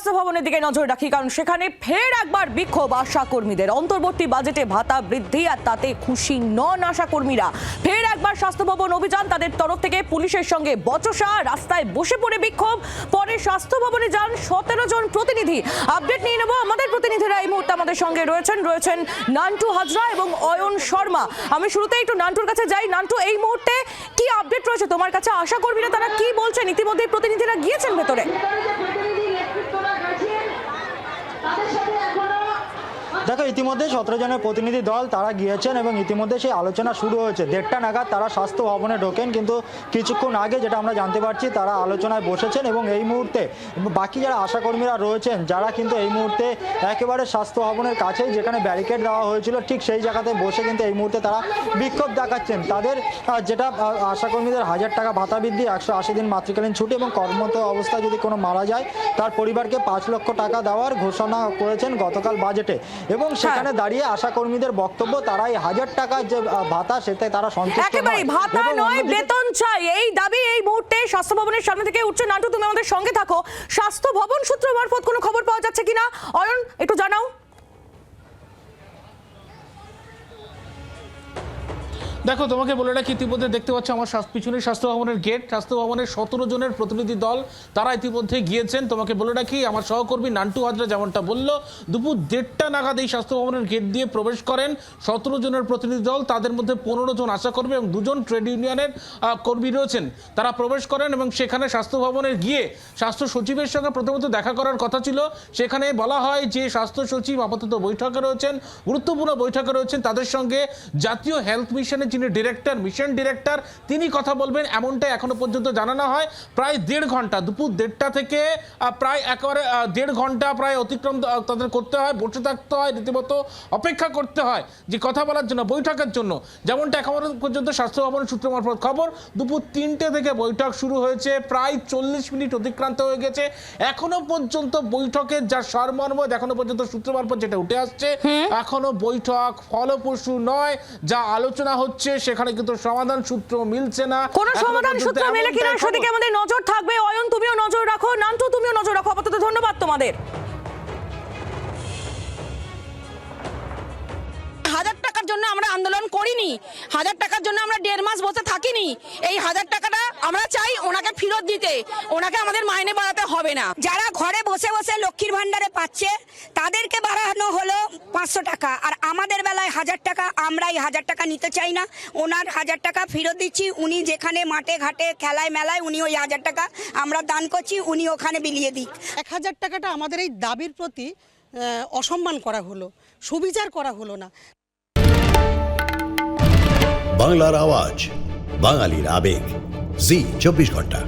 স্বাস্থ্য ভবনের দিকে নজর রাখি, কারণ সেখানে ফের একবার বিক্ষোভ আশা কর্মীদের। অন্তর্বর্তী বাজেটে ভাতা বৃদ্ধি আর তাতে খুশি নন আশা কর্মীরা। ফের একবার স্বাস্থ্য ভবন অভিযান, তাদের তরফ থেকে পুলিশের সঙ্গে বচসা, রাস্তায় বসে পড়ে বিক্ষোভ। পরে স্বাস্থ্য ভবনে যান 17 জন প্রতিনিধি। আপডেট নিয়ে নেব, আমাদের প্রতিনিধিরা এই মুহূর্তে আমাদের সঙ্গে রয়েছেন নান্টু হাজরা এবং অয়ন শর্মা। আমি শুরুতে একটু নান্টুর কাছে যাই। নান্টু, এই মুহূর্তে কি আপডেট রয়েছে তোমার কাছে? আশা কর্মীরা তারা কি বলছেন? ইতিমধ্যে প্রতিনিধিরা গিয়েছেন ভেতরে। দেখো, ইতিমধ্যে 17 জনের প্রতিনিধি দল তারা গিয়েছেন এবং ইতিমধ্যে সেই আলোচনা শুরু হয়েছে। 1:30 নাগাদ তারা স্বাস্থ্য ভবনে ঢোকেন, কিন্তু কিছুক্ষণ আগে যেটা আমরা জানতে পারছি তারা আলোচনায় বসেছেন এবং এই মুহূর্তে বাকি যারা আশাকর্মীরা রয়েছেন, যারা কিন্তু এই মুহূর্তে একেবারে স্বাস্থ্য ভবনের কাছেই যেখানে ব্যারিকেড দেওয়া হয়েছিল ঠিক সেই জায়গাতে বসে কিন্তু এই মুহূর্তে তারা বিক্ষোভ দেখাচ্ছেন। তাদের যেটা আশাকর্মীদের 1000 টাকা ভাতা বৃদ্ধি, 180 দিন মাতৃকালীন ছুটি এবং কর্মরত অবস্থায় যদি কোনো মারা যায় তার পরিবারকে 5 লক্ষ টাকা দেওয়ার ঘোষণা করেছেন গতকাল বাজেটে। এবং সেখানে দাঁড়িয়ে আশা কর্মীদের বক্তব্য, তারা এই 1000 টাকার যে ভাতা সেটাই তারা সন্তুষ্ট একেবারে ভাতা নয়, বেতন চাই, এই দাবি এই মুহূর্তে স্বাস্থ্য ভবনের সামনে থেকে উঠছে। নান্টু, তুমি আমাদের সঙ্গে থাকো। স্বাস্থ্য ভবন সূত্র মারফত কোনো খবর পাওয়া যাচ্ছে কিনা অয়ন, একটু জানাও। দেখো, তোমাকে বলে রাখি, ইতিমধ্যে দেখতে পাচ্ছ আমার পিছনে স্বাস্থ্য ভবনের গেট। স্বাস্থ্য ভবনের 17 জনের প্রতিনিধি দল তারা ইতিমধ্যে গিয়েছেন। তোমাকে বলে রাখি, আমার সহকর্মী নান্টু হাজরা যেমনটা বললো, দুপুর 1:30 নাগাদ এই স্বাস্থ্য ভবনের গেট দিয়ে প্রবেশ করেন 17 জনের প্রতিনিধি দল। তাদের মধ্যে 15 জন আশাকর্মী এবং 2 জন ট্রেড ইউনিয়নের কর্মী রয়েছেন। তারা প্রবেশ করেন এবং সেখানে স্বাস্থ্য ভবনে গিয়ে স্বাস্থ্য সচিবের সঙ্গে প্রথমত দেখা করার কথা ছিল। সেখানে বলা হয় যে স্বাস্থ্য সচিব আপাতত বৈঠকে রয়েছেন, গুরুত্বপূর্ণ বৈঠকে রয়েছেন। তাদের সঙ্গে জাতীয় হেলথ মিশনের যিনি ডিরেক্টর, মিশন ডিরেক্টর, তিনি কথা বলবেন এমনটাই এখনো পর্যন্ত জানানো হয়। প্রায় 1.5 ঘন্টা, দুপুর 1:30 থেকে প্রায় একেবারে 1.5 ঘন্টা প্রায় অতিক্রম তাদের করতে হয়, বসে থাকতে হয়, রীতিমতো অপেক্ষা করতে হয় যে কথা বলার জন্য, বৈঠকের জন্য। যেমনটা এখনো পর্যন্ত স্বাস্থ্য ভবন সূত্র মারফত খবর, দুপুর 3টে থেকে বৈঠক শুরু হয়েছে, প্রায় 40 মিনিট অতিক্রান্ত হয়ে গেছে। এখনো পর্যন্ত বৈঠকের যা সারমর্ম এখনো পর্যন্ত সূত্র মারফত যেটা উঠে আসছে, এখনো বৈঠক ফলপ্রসূ নয়। যা আলোচনা হচ্ছে সেখানে কিন্তু সমাধান সূত্র মিলছে না। কোন সমাধান সূত্র মেলে কিনা সেদিকে আমাদের নজর থাকবে। অয়ন, তুমিও নজর রাখো, নান্টু তুমিও নজর রাখো। আপাতত ধন্যবাদ তোমাদের। 1000 টাকার জন্য আমরা আন্দোলন করিনি, 1000 টাকার জন্য আমরা 1.5 মাস বসে থাকিনি। এই 1000 টাকাটা আমরা চাই ওনাকে ফেরত দিতে, ওনাকে আমাদের মাইনে বাড়াতে হবে না। যারা ঘরে বসে বসে লক্ষ্মীর ভান্ডারে পাচ্ছে তাদেরকে বাড়ানো হলো 500 টাকা, আর আমাদের বেলায় 1000 টাকা। আমরা এই 1000 টাকা নিতে চাই না, ওনার 1000 টাকা ফেরত দিচ্ছি। উনি যেখানে মাঠে ঘাটে খেলায় মেলায় উনি ওই 1000 টাকা আমরা দান করছি, উনি ওখানে বিলিয়ে দিক। 1000 টাকাটা আমাদের এই দাবির প্রতি অসম্মান করা হলো, সুবিচার করা হলো না। বাংলার আওয়াজ, বাঙালির আবেগ, জি 24 ঘন্টা।